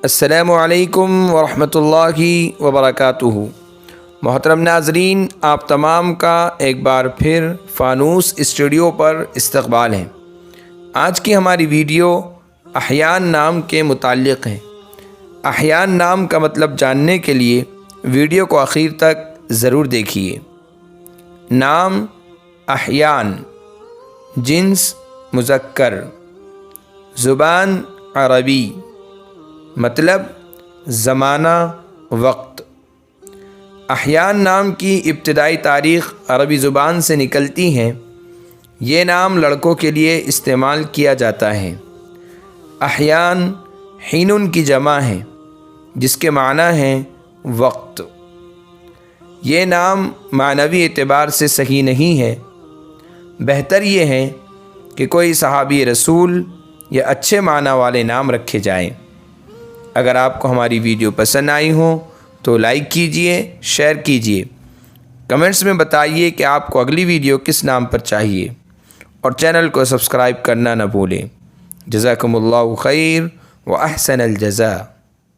السلام علیکم ورحمۃ اللہ وبرکاتہ۔ محترم ناظرین، آپ تمام کا ایک بار پھر فانوس اسٹوڈیو پر استقبال ہے۔ آج کی ہماری ویڈیو احیان نام کے متعلق ہے۔ احیان نام کا مطلب جاننے کے لیے ویڈیو کو آخر تک ضرور دیکھیے۔ نام احیان، جنس مذکر، زبان عربی، مطلب زمانہ وقت۔ احیان نام کی ابتدائی تاریخ عربی زبان سے نکلتی ہیں۔ یہ نام لڑکوں کے لیے استعمال کیا جاتا ہے۔ احیان حین کی جمع ہے، جس کے معنی ہیں وقت۔ یہ نام معنوی اعتبار سے صحیح نہیں ہے۔ بہتر یہ ہے کہ کوئی صحابی رسول یا اچھے معنی والے نام رکھے جائیں۔ اگر آپ کو ہماری ویڈیو پسند آئی ہو تو لائک کیجئے، شیئر کیجئے، کمنٹس میں بتائیے کہ آپ کو اگلی ویڈیو کس نام پر چاہیے، اور چینل کو سبسکرائب کرنا نہ بھولیں۔ جزاکم اللہ خیر و احسن الجزاء۔